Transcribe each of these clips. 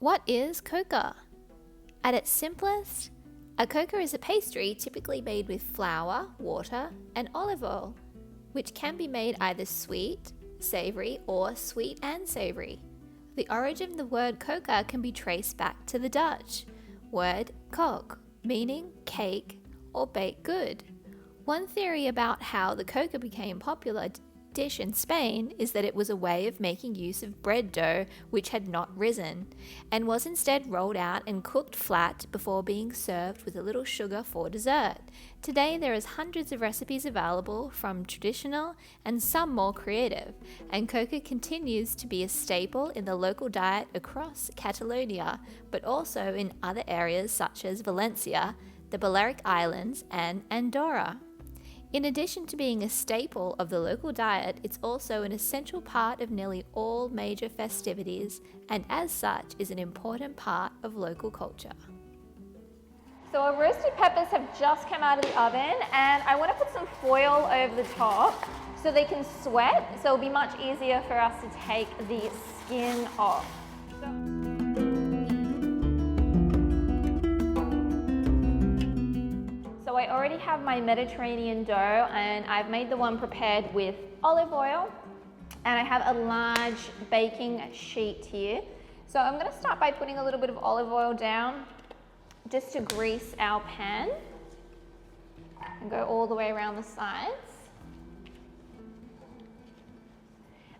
What is Coca? At its simplest, a Coca is a pastry typically made with flour, water, and olive oil, which can be made either sweet, savory, or sweet and savory. The origin of the word Coca can be traced back to the Dutch word koek, meaning cake or baked good. One theory about how the Coca became a popular dish in Spain is that it was a way of making use of bread dough which had not risen, and was instead rolled out and cooked flat before being served with a little sugar for dessert. Today there is hundreds of recipes available, from traditional and some more creative, and Coca continues to be a staple in the local diet across Catalonia, but also in other areas such as Valencia, the Balearic Islands, and Andorra. In addition to being a staple of the local diet, it's also an essential part of nearly all major festivities, and as such is an important part of local culture. So our roasted peppers have just come out of the oven, and I want to put some foil over the top so they can sweat, so it'll be much easier for us to take the skin off. So I already have my Mediterranean dough, and I've made the one prepared with olive oil, and I have a large baking sheet here. So I'm going to start by putting a little bit of olive oil down just to grease our pan and go all the way around the sides.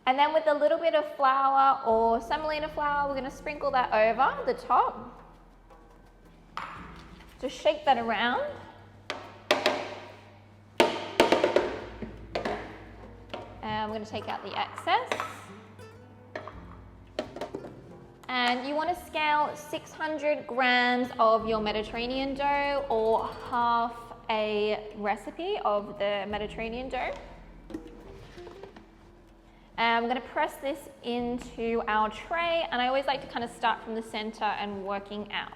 And then with a little bit of flour or semolina flour, we're going to sprinkle that over the top. Just shake that around. And I'm going to take out the excess. And you want to scale 600 grams of your Mediterranean dough, or half a recipe of the Mediterranean dough. And I'm going to press this into our tray, and I always like to kind of start from the center and working out.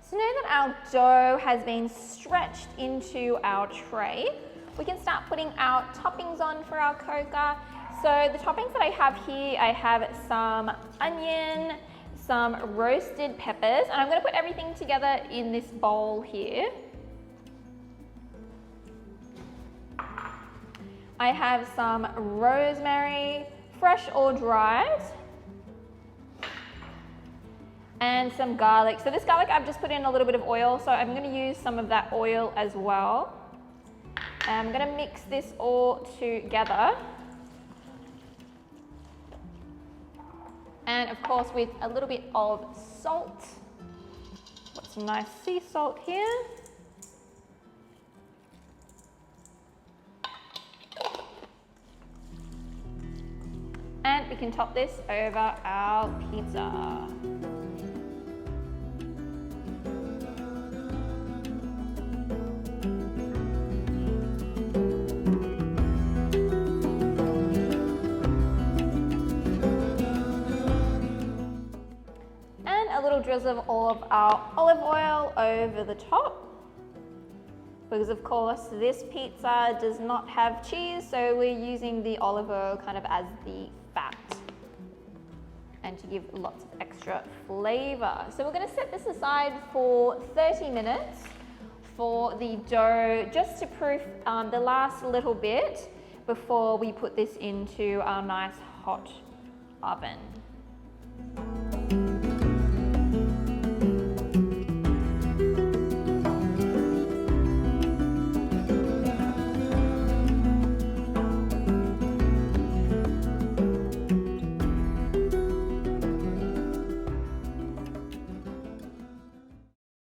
So now that our dough has been stretched into our tray, we can start putting our toppings on for our Coca. So the toppings that I have here, I have some onion, some roasted peppers, and I'm going to put everything together in this bowl here. I have some rosemary, fresh or dried, and some garlic. So this garlic, I've just put in a little bit of oil, so I'm going to use some of that oil as well. And I'm going to mix this all together. And of course with a little bit of salt. Got some nice sea salt here. And we can top this over our pizza. A little drizzle of all of our olive oil over the top, because of course this pizza does not have cheese, so we're using the olive oil kind of as the fat, and to give lots of extra flavor. So we're going to set this aside for 30 minutes for the dough, just to proof the last little bit before we put this into our nice hot oven.